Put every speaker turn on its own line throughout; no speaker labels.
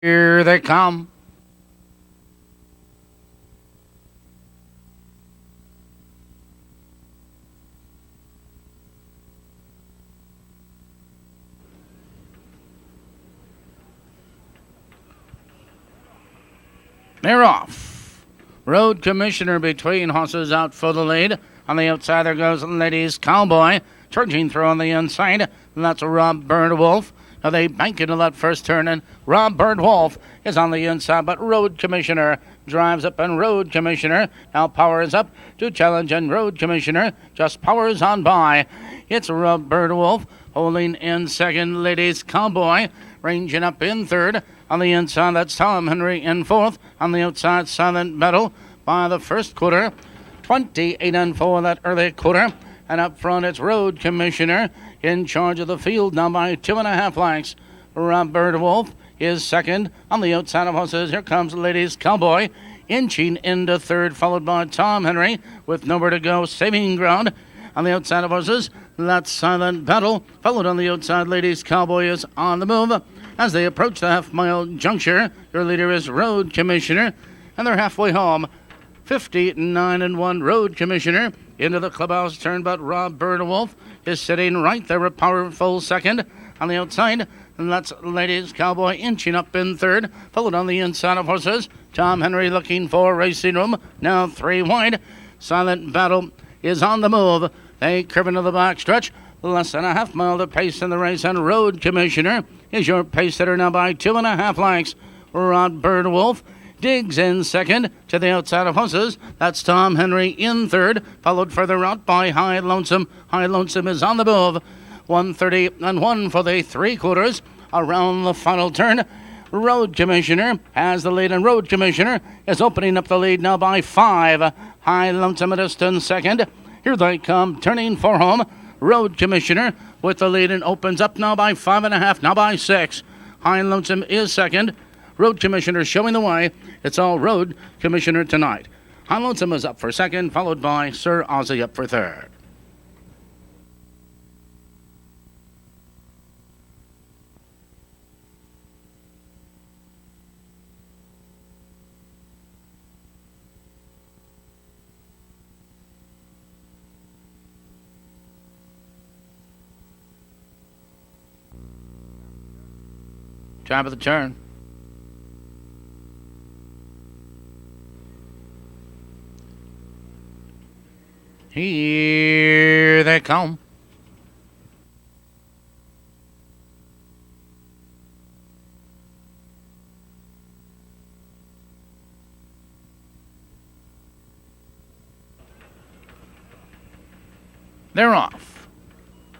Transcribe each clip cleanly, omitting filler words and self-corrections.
Here they come. They're off. Road Commissioner between horses out for the lead. On the outside, there goes Ladies Cowboy. Charging through on the inside. That's Rob Birdwolf. Now they bank into that first turn, and Rob Birdwolf is on the inside, but Road Commissioner drives up, and Road Commissioner now powers up to challenge, and Road Commissioner just powers on by. It's Rob Birdwolf holding in second. Ladies Cowboy ranging up in third. On the inside, that's Tom Henry in fourth. On the outside, Silent Battle by the first quarter. 28-4 that early quarter. And up front, it's Road Commissioner in charge of the field now by 2.5 lengths. Rob Birdwolf is second. On the outside of horses, here comes Ladies Cowboy, inching into third, followed by Tom Henry with nowhere to go, saving ground. On the outside of horses, that's Silent Battle. Followed on the outside, Ladies Cowboy is on the move. As they approach the half-mile juncture, your leader is Road Commissioner, and they're halfway home. 59-1 Road Commissioner into the clubhouse turn, but Rob Birdwolf is sitting right there, a powerful second. On the outside, and that's Ladies Cowboy inching up in third, followed on the inside of horses. Tom Henry looking for racing room, now 3 wide. Silent Battle is on the move. They curve into the back stretch. Less than a half mile to pace in the race, and Road Commissioner is your pace setter now by 2.5 lengths. Rob Birdwolf digs in second to the outside of horses. That's Tom Henry in third, followed further out by High Lonesome. High Lonesome is on the move. 1:30-1 for the 3/4 around the final turn. Road Commissioner has the lead, and Road Commissioner is opening up the lead now by 5. High Lonesome a distant second. Here they come, turning for home. Road Commissioner with the lead and opens up now by 5.5, now by 6. High Lonesome is second. Road Commissioner showing the way. It's all Road Commissioner tonight. High Lonesome is up for second, followed by Sir Ozzy up for third. Top of the turn. Here they come. They're off.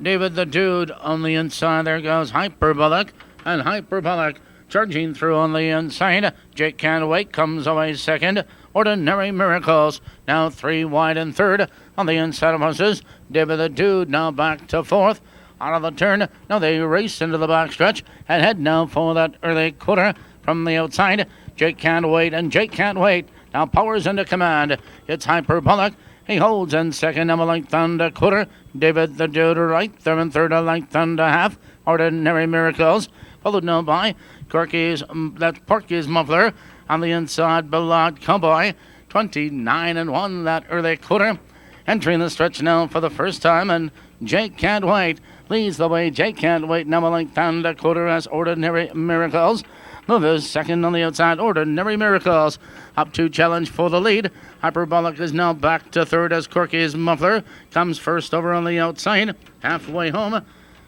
David the Dude on the inside. There goes Hyperbolic. And Hyperbolic charging through on the inside. Jake Can't Wait comes away second. Ordinary Miracles now 3 wide and third. On the inside of horses, David the Dude now back to fourth. Out of the turn, now they race into the backstretch and head now for that early quarter from the outside. Jake Can't Wait, and Jake Can't Wait now powers into command. It's Hyperbolic. He holds in second, now a length and a quarter. David the Dude right there in third, a length and a half. Ordinary Miracles followed now by Porky's Muffler. On the inside, Ballad Cowboy. 29-1 that early quarter. Entering the stretch now for the first time, and Jake Can't Wait leads the way. Jake Can't Wait now a length and a quarter as Ordinary Miracles. Movers second on the outside, Ordinary Miracles up to challenge for the lead. Hyperbolic is now back to third as Corky's Muffler comes first over on the outside. Halfway home,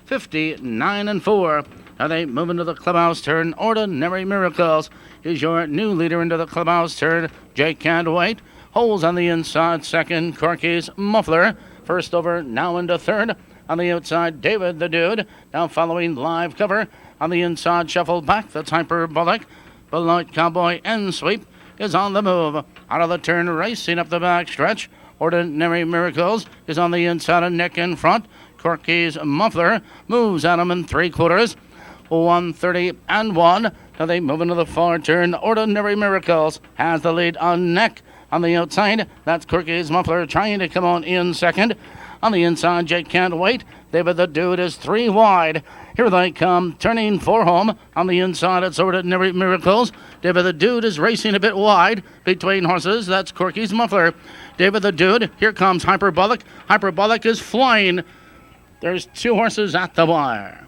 59-4. Now they move into the clubhouse turn. Ordinary Miracles is your new leader into the clubhouse turn. Jake Can't Wait holds on the inside second. Corky's Muffler first over now into third. On the outside, David the Dude now following live cover. On the inside, shuffle back. That's Hyperbolic. Ballad Cowboy and Sweep is on the move. Out of the turn, racing up the back stretch. Ordinary Miracles is on the inside and neck in front. Corky's Muffler moves at him in 3/4. 1:30-1. Now they move into the far turn. Ordinary Miracles has the lead on neck. On the outside, that's Corky's Muffler trying to come on in second. On the inside, Jake Can't Wait. David the Dude is 3 wide. Here they come, turning for home. On the inside, it's over to Miracles. David the Dude is racing a bit wide between horses. That's Corky's Muffler. David the Dude, here comes Hyperbolic. Hyperbolic is flying. There's 2 horses at the wire.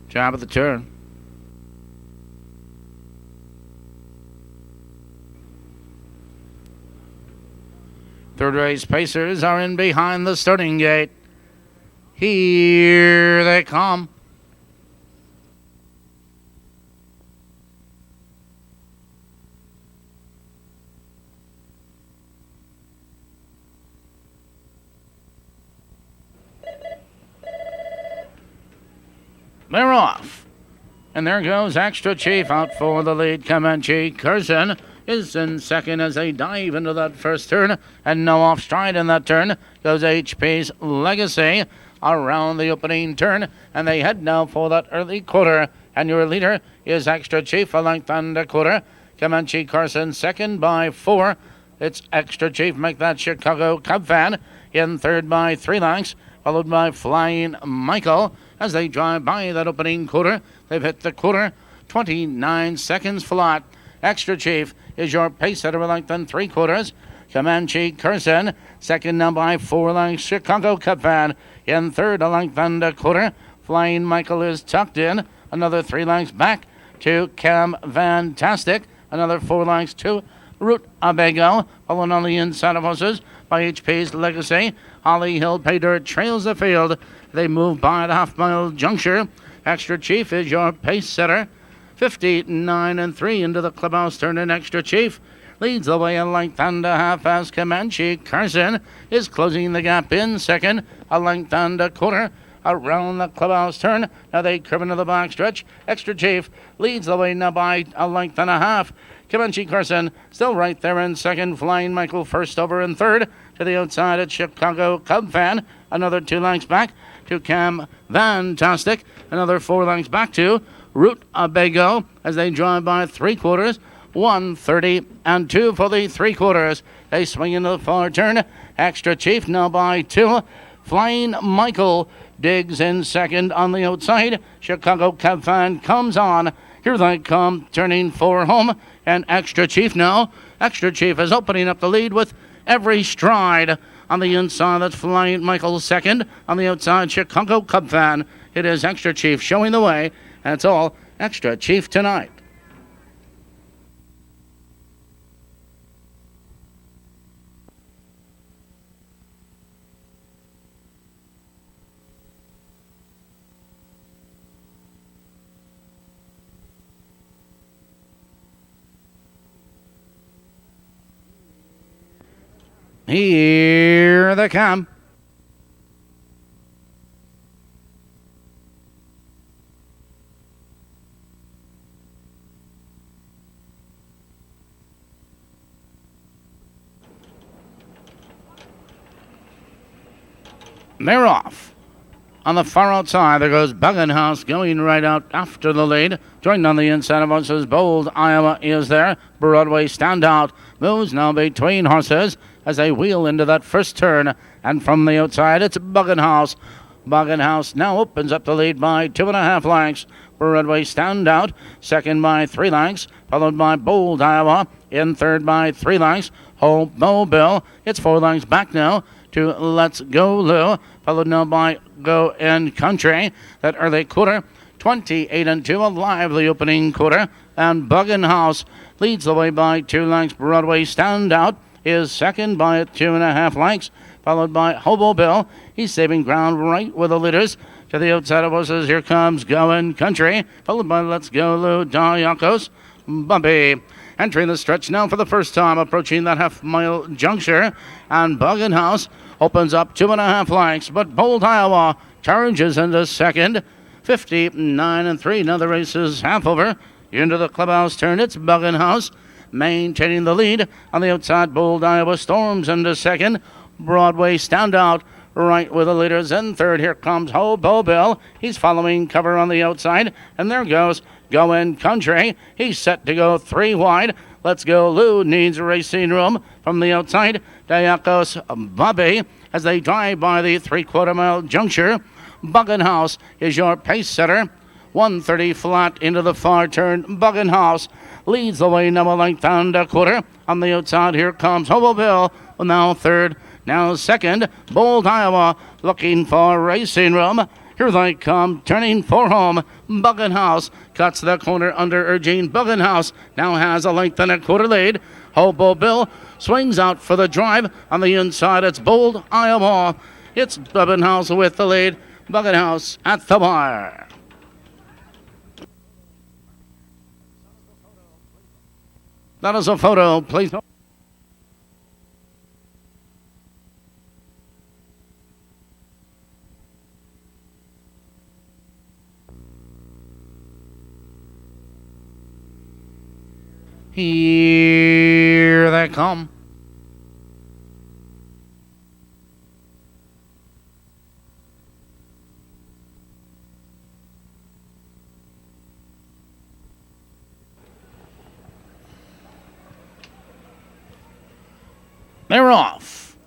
Job of the turn. Third race pacers are in behind the starting gate. Here they come. They're off. And there goes Extra Chief out for the lead. Comanche Curson is in second as they dive into that first turn. And no off stride in that turn goes HP's Legacy around the opening turn. And they head now for that early quarter. And your leader is Extra Chief, a length and a quarter. Comanche Curson second by 4. It's Extra Chief, make that Chicago Cub fan. In third by 3 lengths, followed by Flying Michael. As they drive by that opening quarter, they've hit the quarter, 29 seconds flat. Extra Chief is your pace setter with length and 3/4. Comanche Curson, second now by 4 lengths. Chicago Cup fan in third, a length and a quarter. Flying Michael is tucked in, another 3 lengths back to Cam Fantastic, another 4 lengths to Root Abego, following on the inside of horses by HP's Legacy. Holly Hill Pay Dirt trails the field. They move by the half-mile juncture. Extra Chief is your pace setter. 59-3 into the clubhouse turn, and Extra Chief leads the way a length and a half as Comanche Carson is closing the gap in second, a length and a quarter around the clubhouse turn. Now they curve into the back stretch. Extra Chief leads the way now by a length and a half. Comanche Carson still right there in second. Flying Michael first over in third. To the outside at Chicago Cub fan. Another 2 lengths back to Cam Fantastic. Another 4 lengths back to Root Abego as they drive by 3/4. 1:30-2 for the 3/4. They swing into the far turn. Extra Chief now by 2. Flying Michael digs in second on the outside. Chicago Cub fan comes on. Here they come, turning for home. And Extra Chief now. Extra Chief is opening up the lead with every stride. On the inside, that's Flying Michael second. On the outside, Chicago Cub fan. It is Extra Chief showing the way. And it's all Extra Chief tonight. Here they come. They're off. On the far outside, there goes Buggenhouse going right out after the lead. Joined on the inside of horses, Bold Iowa is there. Broadway Standout moves now between horses as they wheel into that first turn. And from the outside, it's Buggenhouse. Buggenhouse now opens up the lead by 2.5 lengths. Broadway Standout, second by 3 lengths, followed by Bold Iowa, in third by 3 lengths. Hope Mobile, it's 4 lengths back now to Let's Go Lou, followed now by Go in Country. That early quarter, 28-2, a lively opening quarter. And Buggenhouse leads the way by 2 lengths. Broadway Standout is second by 2.5 lengths, followed by Hobo Bill. He's saving ground right with the leaders. To the outside of horses, here comes Goin' Country, followed by Let's Go Lou Dayakos. Bumpy entering the stretch now for the first time, approaching that half-mile juncture. And Buggenhouse opens up 2.5 lengths, but Bold Iowa charges into second. 59-3. Now the race is half over. Into the clubhouse turn, it's Buggenhouse. maintaining the lead. On the outside, Bold Iowa storms into second. Broadway standout right with the leaders in third. Here comes Hobo Bill. He's following cover on the outside. And there goes Going Country. He's set to go 3 wide. Let's Go Lou needs racing room from the outside. Diakos Bobby as they drive by the 3/4 mile juncture. Buggenhouse is your pace setter. 130 flat into the far turn. Buggenhouse leads the way now a length and a quarter. On the outside, here comes Hobo Bill. Now third, now second. Bold Iowa looking for racing room. Here they come, turning for home. Buggenhouse cuts the corner under urging. Buggenhouse now has a length and a quarter lead. Hobo Bill swings out for the drive. On the inside, it's Bold Iowa. It's Buggenhouse with the lead. Buggenhouse at the wire. That is a photo, please. Here they come. They're off.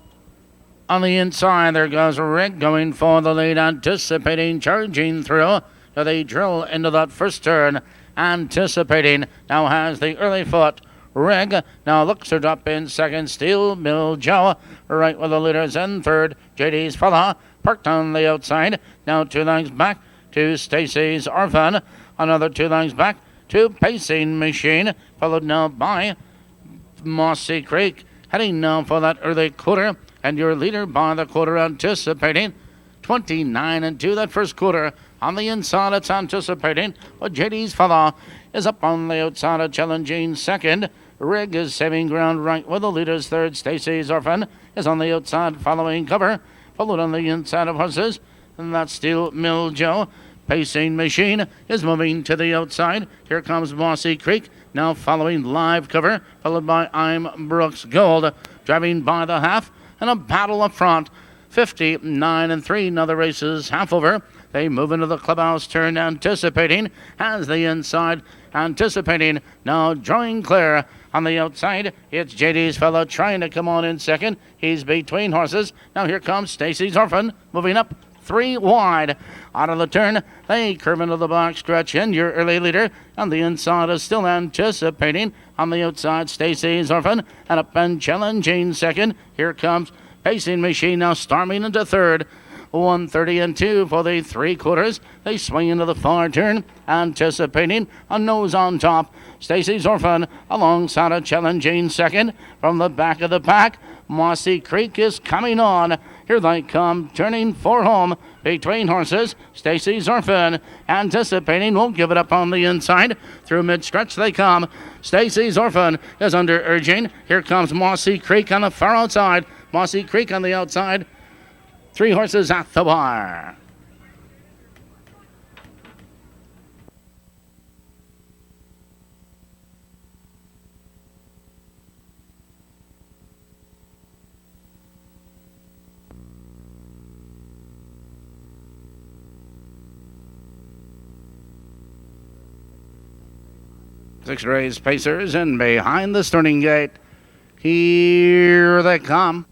On the inside, there goes Rick going for the lead, anticipating, charging through. They drill into that first turn, anticipating. Now has the early foot. Rig now looks her up in second. Steel Mill Joe right with the leaders in third. JD's fella parked on the outside. Now 2 lengths back to Stacy's Orphan. Another 2 lengths back to Pacing Machine, followed now by Mossy Creek. Heading now for that early quarter, and your leader by the quarter anticipating 29-2 that first quarter. On the inside, it's anticipating, but JD's fella is up on the outside of challenging second. Rig is saving ground right with the leaders third. Stacy's Orphan is on the outside following cover, followed on the inside of horses, and that's Steel Mill Joe. Pacing Machine is moving to the outside. Here comes Mossy Creek, now following live cover, followed by I'm Brooks Gold, driving by the half, and a battle up front. 59-3, now the race is half over. They move into the clubhouse turn, anticipating, has the inside, anticipating, now drawing clear. On the outside, it's JD's fella trying to come on in second. He's between horses. Now here comes Stacy's Orphan, moving up 3 wide. Out of the turn, they curve into the box stretch, and your early leader on the inside is still anticipating. On the outside, Stacy's Orphan, and up and challenging second. Here comes Pacing Machine, now storming into third. 130-2 for the 3/4. They swing into the far turn, anticipating a nose on top. Stacy's Orphan alongside a challenging second. From the back of the pack, Mossy Creek is coming on. Here they come, turning for home between horses. Stacy's Orphan anticipating, won't give it up on the inside. Through mid-stretch they come. Stacy's Orphan is under urging. Here comes Mossy Creek on the far outside. Mossy Creek on the outside. 3 horses at the bar. Six race pacers and behind the starting gate. Here they come.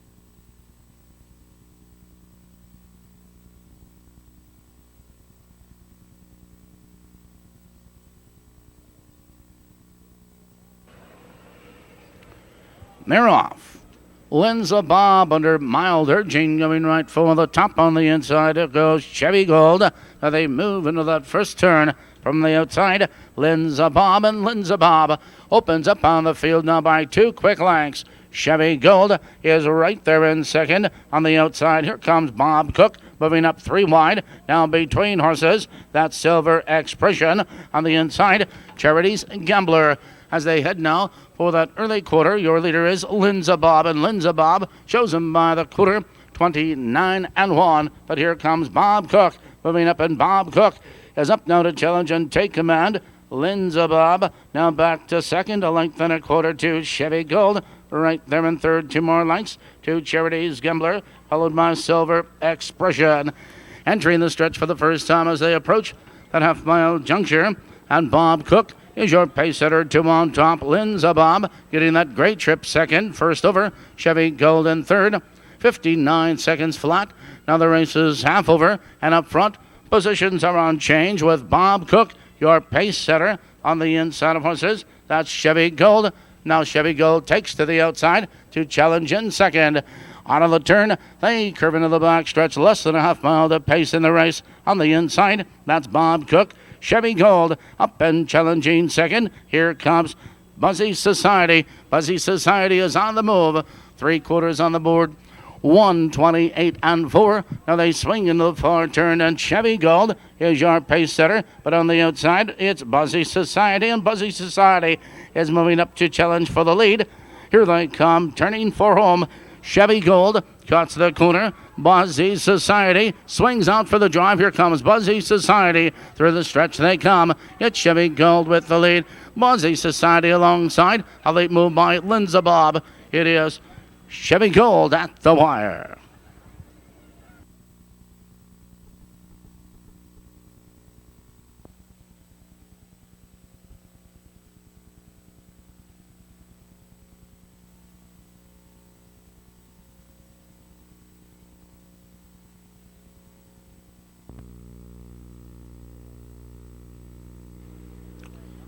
They're off. Linza Bob under mild urging, going right for the top on the inside. It goes Chevy Gold. They move into that first turn from the outside. Linza Bob, and Linza Bob opens up on the field now by 2 quick lengths. Chevy Gold is right there in second. On the outside, here comes Bob Cook, moving up 3 wide. Now between horses, that's Silver Expression. On the inside, Charity's Gambler. As they head now for that early quarter, your leader is Linza Bob, and Linza Bob shows him by the quarter, 29-1. But here comes Bob Cook, moving up, and Bob Cook is up now to challenge and take command. Linza Bob. Now back to second, a length and a quarter to Chevy Gold. Right there in third, 2 more lengths to Charities Gambler, followed by Silver Expression. Entering the stretch for the first time as they approach that half-mile juncture. And Bob Cook is your pace setter, 2 on top. Linza Bob getting that great trip second. First over, Chevy Gold in third. 59 seconds flat. Now the race is half over, and up front, positions are on change with Bob Cook, your pace setter, on the inside of horses. That's Chevy Gold. Now Chevy Gold takes to the outside to challenge in second. Out of the turn, they curve into the back stretch, less than a half mile to pace in the race. On the inside, that's Bob Cook. Chevy Gold up and challenging second. Here comes Buzzy Society. Buzzy Society is on the move. 3/4 on the board. 128 and 4. Now they swing into the far turn, and Chevy Gold is your pace setter. But on the outside, it's Buzzy Society, and Buzzy Society is moving up to challenge for the lead. Here they come, turning for home. Chevy Gold cuts the corner. Buzzy Society swings out for the drive. Here comes Buzzy Society. Through the stretch they come. It's Chevy Gold with the lead. Buzzy Society alongside. A late move by Linza Bob. It is Chevy Gold at the wire.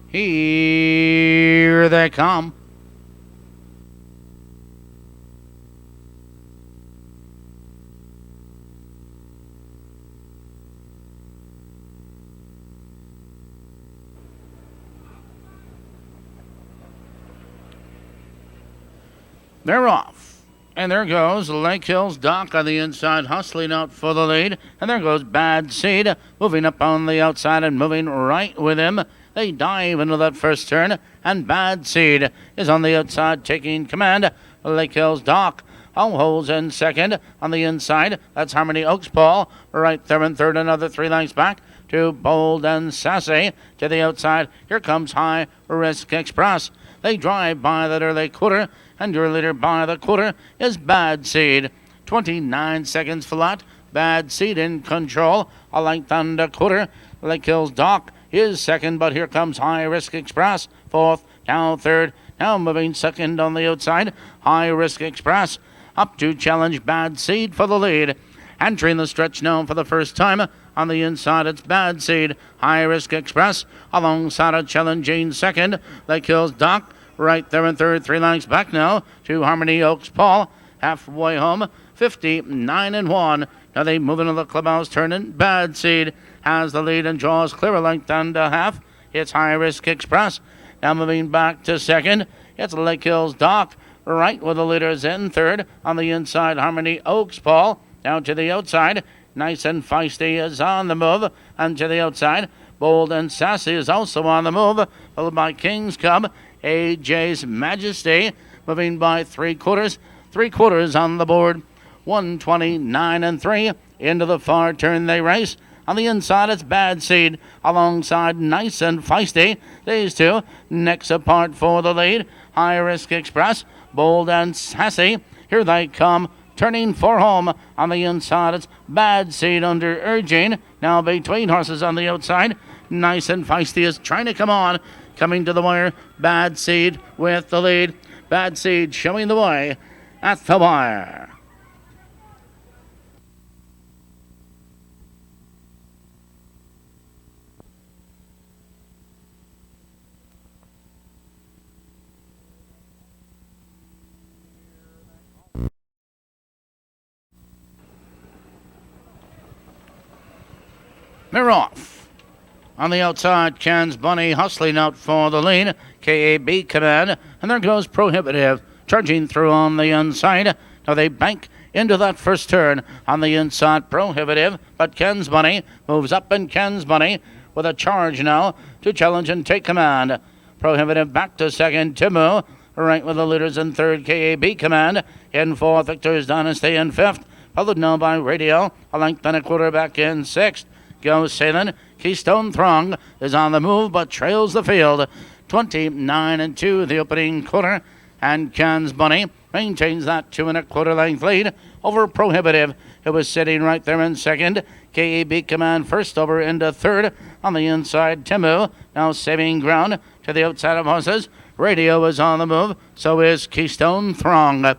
Here they come. They're off. And there goes Lake Hills Doc on the inside, hustling out for the lead. And there goes Bad Seed, moving up on the outside and moving right with him. They dive into that first turn, and Bad Seed is on the outside taking command. Lake Hills Doc holds in second. On the inside, that's Harmony Oaks Paul. Right there in third, another 3 lengths back to Bold and Sassy. To the outside, here comes High Risk Express. They drive by that early quarter, and your leader by the quarter is Bad Seed. 29 seconds flat. Bad Seed in control. A length and a quarter. Lake Hills Doc is second, but here comes High Risk Express. Fourth, now third. Now moving second on the outside. High Risk Express up to challenge Bad Seed for the lead. Entering the stretch now for the first time. On the inside, it's Bad Seed. High Risk Express alongside a challenging second. Lake Hills Doc right there in third. 3 lengths back now to Harmony Oaks Paul. Halfway home, 59 and 1. Now they move into the clubhouse turning. Bad Seed has the lead and draws clear a length and a half. It's High Risk Express. Now moving back to second. It's Lake Hills Doc right with the leaders in third. On the inside, Harmony Oaks Paul. Down to the outside. Nice and Feisty is on the move. And to the outside, Bold and Sassy is also on the move. Followed by King's Cub. AJ's Majesty moving by 3/4. 3/4 on the board. 129 and 3. Into the far turn they race. On the inside, it's Bad Seed alongside Nice and Feisty. These two necks apart for the lead. High Risk Express, Bold and Sassy. Here they come, turning for home. On the inside, it's Bad Seed under urging. Now between horses on the outside. Nice and Feisty is trying to come on. Coming to the wire, Bad Seed with the lead. Bad Seed showing the way at the wire. They're off. On the outside, Ken's Bunny hustling out for the lead. KAB command. And there goes Prohibitive, charging through on the inside. Now they bank into that first turn. On the inside, Prohibitive. But Ken's Bunny moves up, and Ken's Bunny with a charge now to challenge and take command. Prohibitive back to second. Timu right with the leaders in third. KAB command. In fourth, Victor's Dynasty in fifth. Followed now by Radio. A length and a quarter back in sixth. Goes Sailing Keystone Throng is on the move but trails the field. 29-2 the opening quarter. And Can's Bunny maintains that 2 1/4 length lead over Prohibitive, who was sitting right there in second. KEB Command first over into third. On the inside, Timu now saving ground to the outside of horses. Radio is on the move, so is Keystone Throng.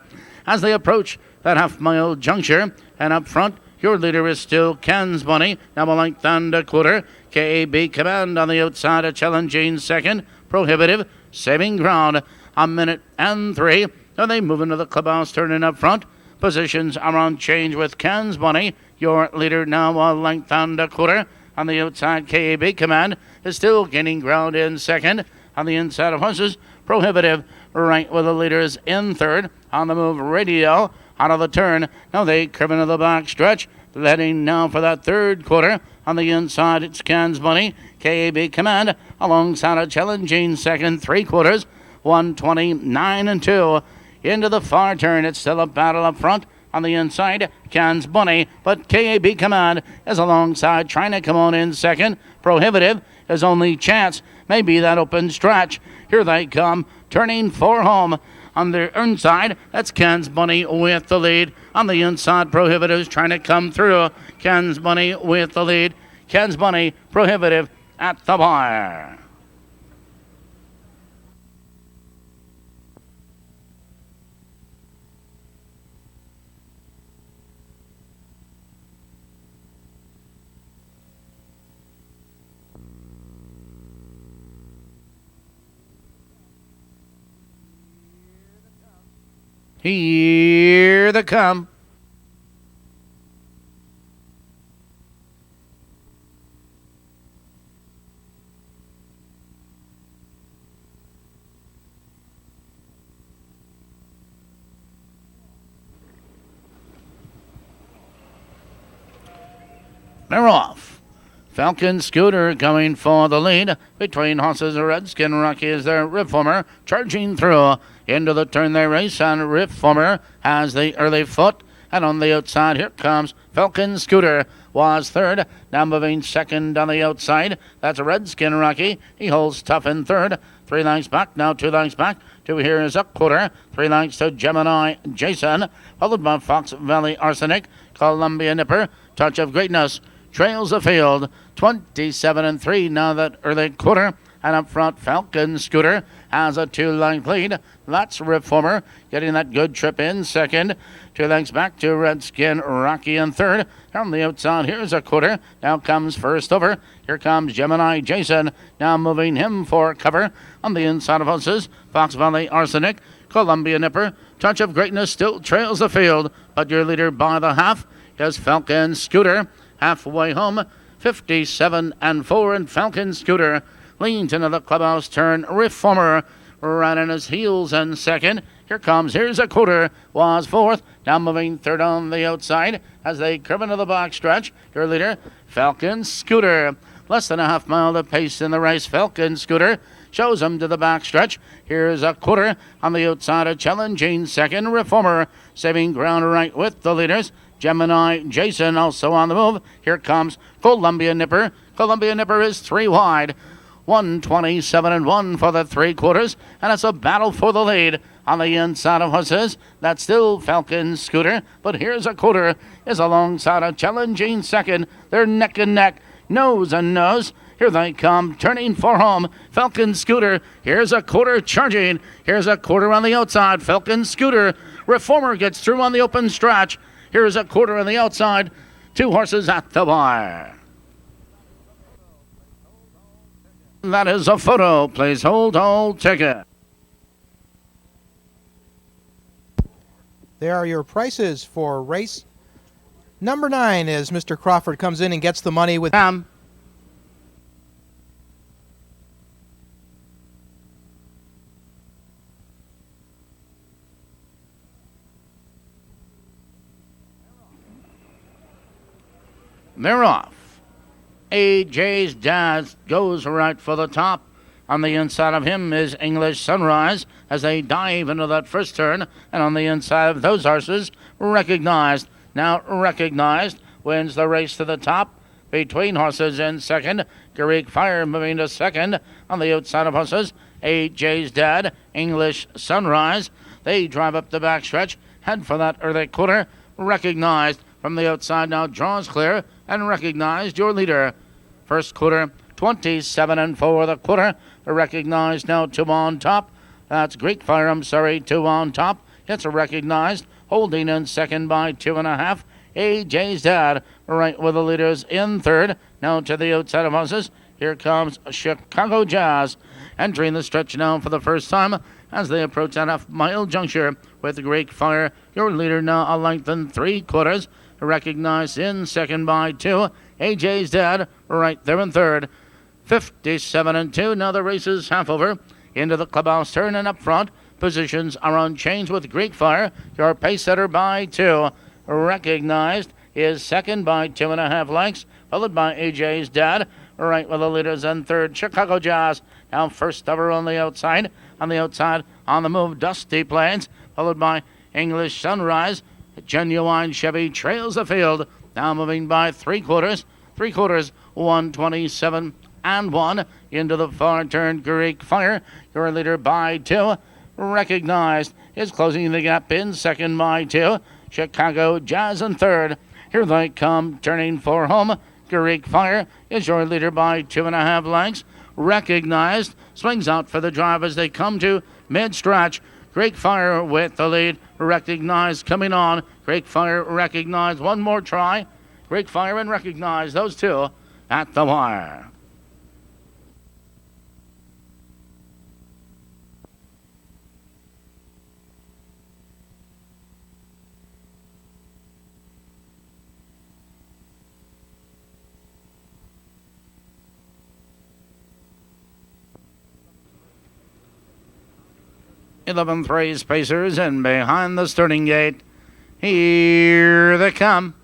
As they approach that half-mile juncture, and up front, your leader is still Can's Bunny, now a length and a quarter. KEB Command on the outside, a challenging second. Prohibitive saving ground. A minute and 3. Now they move into the clubhouse, turning up front. Positions are on change with Can's Bunny. Your leader now a length and a quarter. On the outside, KEB Command is still gaining ground in second. On the inside of horses, Prohibitive right with the leaders in third. On the move, Radio out of the turn. Now they curve into the back stretch. Heading now for that third quarter. On the inside, it's Can's Bunny. KEB Command alongside a challenging second 3/4. 129-2. Into the far turn, it's still a battle up front. On the inside, Can's Bunny, but KEB Command is alongside, trying to come on in second. Prohibitive, his only chance may be that open stretch. Here they come, turning for home. On the inside, that's Can's Bunny with the lead. On the inside, Prohibitive's trying to come through. Can's Bunny with the lead. Can's Bunny, Prohibitive at the bar. Here they come. They're off. Falcon Scooter going for the lead. Between horses, Redskin Rocky is their reformer. Charging through. Into the turn they race, and Reformer has the early foot. And on the outside, here comes Falcon Scooter. Was third. Now moving second on the outside. That's Redskin Rocky. He holds tough in third. 3 lengths back. Now 2 lengths back. To here is a quarter. 3 lengths to Gemini Jason. Followed by Fox Valley Arsenic. Columbia Nipper. Touch of Greatness trails the field. 27-3 now that early quarter. And up front, Falcon Scooter has a 2-length lead. That's Reformer getting that good trip in second. 2 lengths back to Redskin Rocky in third. On the outside, here's a quarter. Now comes first over. Here comes Gemini Jason. Now moving him for cover. On the inside of horses, Fox Valley Arsenic. Columbia Nipper. Touch of Greatness still trails the field. But your leader by the half is Falcon Scooter. Halfway home, 57-4, and Falcon Scooter leans into the clubhouse turn. Reformer right on his heels and second. Here's a quarter. Was fourth. Now moving third on the outside as they curve into the box stretch. Your leader, Falcon Scooter. Less than a half mile to pace in the race. Falcon Scooter shows him to the back stretch. Here's a quarter on the outside. A challenging second. Reformer saving ground right with the leaders. Gemini Jason also on the move. Here comes Columbia Nipper. Columbia Nipper is 3 wide. 127-1 for the 3/4, and it's a battle for the lead. On the inside of horses, that's still Falcon Scooter, but here's a quarter is alongside a challenging second. They're neck and neck, nose and nose. Here they come, turning for home. Falcon Scooter, here's a quarter charging. Here's a quarter on the outside. Falcon Scooter, Reformer gets through on the open stretch. Here's a quarter on the outside. 2 horses at the bar. That is a photo. Please hold all ticket.
There are your prices for race number 9 as Mr. Crawford comes in and gets the money with...
They're off. AJ's dad goes right for the top. On the inside of him is English Sunrise as they dive into that first turn. And on the inside of those horses, Recognized. Now Recognized wins the race to the top. between horses in second. Greek Fire moving to second. On the outside of horses, AJ's Dad, English Sunrise. They drive up the backstretch, head for that early quarter. Recognized from the outside now, draws clear and recognized your leader. First quarter, 27-4 the quarter. Recognized now, 2 on top. That's Greek Fire, 2 on top. It's recognized, holding in second by 2.5. AJ's Dad, right with the leaders in third. Now to the outside of horses, here comes Chicago Jazz, entering the stretch now for the first time as they approach that half-mile juncture with Greek Fire. Your leader now a length and 3/4. Recognized in second by 2. AJ's Dad, right there in third. 57-2. Now the race is half over. Into the clubhouse turn and up front. Positions are unchanged with Greek Fire, your pace setter by 2. Recognized is second by 2.5 lengths, followed by AJ's Dad, right with the leaders in third. Chicago Jazz now first over on the outside. On the outside, on the move, Dusty Plains, followed by English Sunrise. Genuine Chevy trails the field, now moving by 3/4. 127-1 into the far turn. Greek Fire, your leader by 2. Recognized is closing the gap in second by 2. Chicago Jazz in third. Here they come, turning for home. Greek Fire is your leader by 2.5 lengths. Recognized swings out for the drive as they come to mid-stretch. Greek Fire with the lead. Recognized coming on. Greek Fire recognized. One more try. Greek Fire and Recognized, those two at the wire. Eleven three spacers and behind the starting gate. Here they come.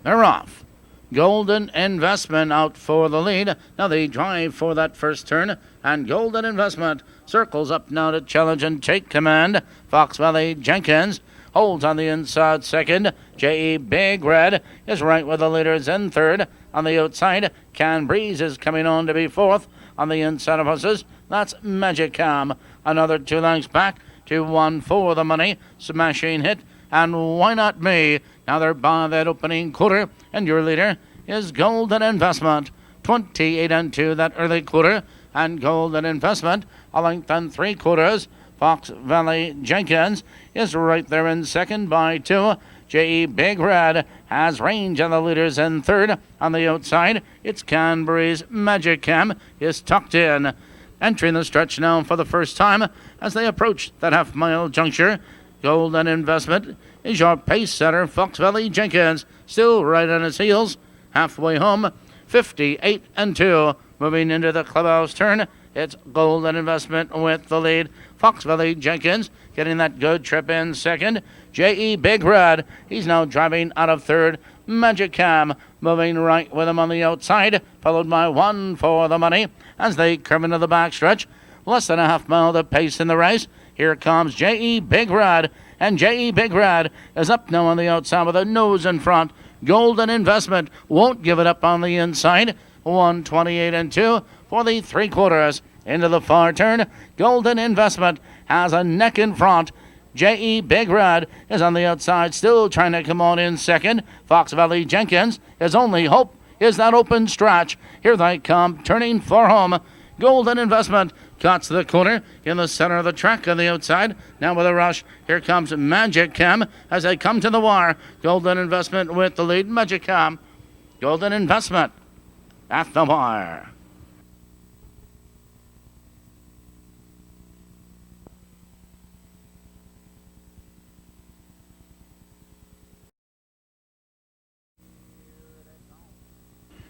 They're off. Golden Investment out for the lead. Now they drive for that first turn, and Golden Investment circles up now to challenge and take command. Fox Valley Jenkins holds on the inside second. J.E. Big Red is right with the leaders in third. On the outside, Can Breeze is coming on to be fourth. On the inside of horses, that's Magic Cam. Another 2 lengths back to 1 for the money. Smashing Hit and Why Not Me. Now they're by that opening quarter, and your leader is Golden Investment. 28-2 that early quarter, and Golden Investment a length and 3/4. Fox Valley Jenkins is right there in second by 2. J.E. Big Red has range on the leaders in third. On the outside, it's Canberry's Magic Cam is tucked in. Entering the stretch now for the first time as they approach that half-mile juncture. Golden Investment is your pace setter. Fox Valley Jenkins still right on his heels. Halfway home, 58-2. Moving into the clubhouse turn, it's Golden Investment with the lead. Fox Valley Jenkins getting that good trip in second. J.E. Big Red, he's now driving out of third. Magic Cam moving right with him on the outside, followed by 1 for the money as they curve into the backstretch. Less than a half mile to pace in the race. Here comes J.E. Big Red, and J.E. Big Red is up now on the outside with a nose in front. Golden Investment won't give it up on the inside. 128-2 for the 3/4. Into the far turn, Golden Investment has a neck in front. J.E. Big Red is on the outside, still trying to come on in second. Fox Valley Jenkins, his only hope is that open stretch. Here they come, turning for home. Golden Investment cuts the corner in the center of the track on the outside. Now with a rush, here comes Magic Cam as they come to the wire. Golden Investment with the lead. Magic Cam. Golden Investment at the wire.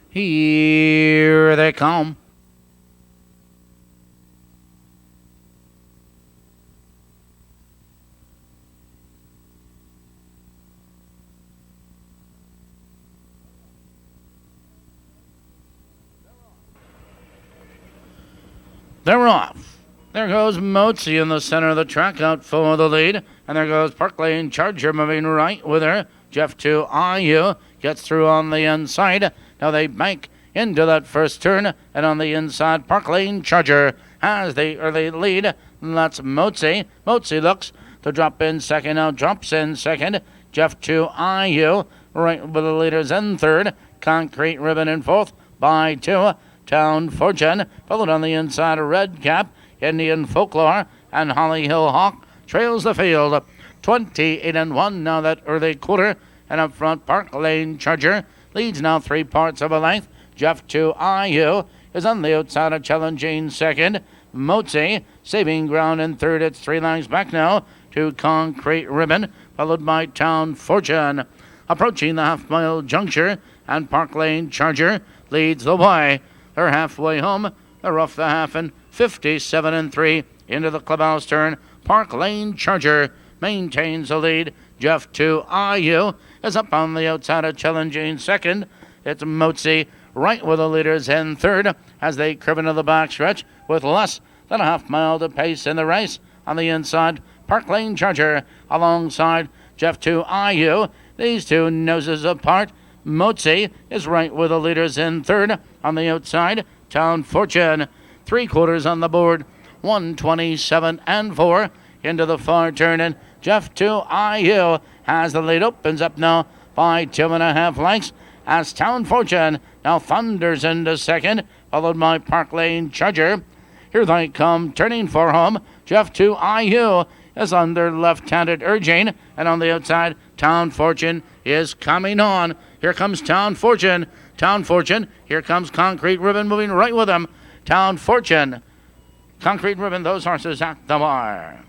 Here they come. They're off. There goes Mozi in the center of the track out for the lead. And there goes Park Lane Charger moving right with her. Jeff to IU gets through on the inside. Now they bank into that first turn. And on the inside, Park Lane Charger has the early lead. That's Mozi. Mozi looks to drop in second. Now drops in second. Jeff to IU right with the leaders in third. Concrete Ribbon in fourth by 2. Town Fortune followed on the inside. Red Cap, Indian Folklore, and Holly Hill Hawk trails the field. 28-1 now that early quarter. And up front, Park Lane Charger leads now 3 parts of a length. Jeff to IU is on the outside of challenging second. Mozi saving ground in third. It's 3 lengths back now to Concrete Ribbon, followed by Town Fortune. Approaching the half-mile juncture, and Park Lane Charger leads the way. They're halfway home. They're off the half and 57-3 into the clubhouse turn. Park Lane Charger maintains the lead. Jeff to IU is up on the outside of challenging second. It's Mozi right with the leaders in third as they curve into the backstretch with less than a half mile to pace in the race. On the inside, Park Lane Charger alongside Jeff to IU. These two noses apart. Mozi is right with the leaders in third. On the outside, Town Fortune. 3/4 on the board. 127-4 into the far turn. And Jeff to IU has the lead. Opens up now by 2.5 lengths as Town Fortune now thunders into second, followed by Park Lane Charger. Here they come, turning for home. Jeff to IU is under left-handed urging, and on the outside, Town Fortune is coming on. Here comes Town Fortune. Town Fortune. Here comes Concrete Ribbon moving right with him. Town Fortune. Concrete Ribbon, those horses at the bar.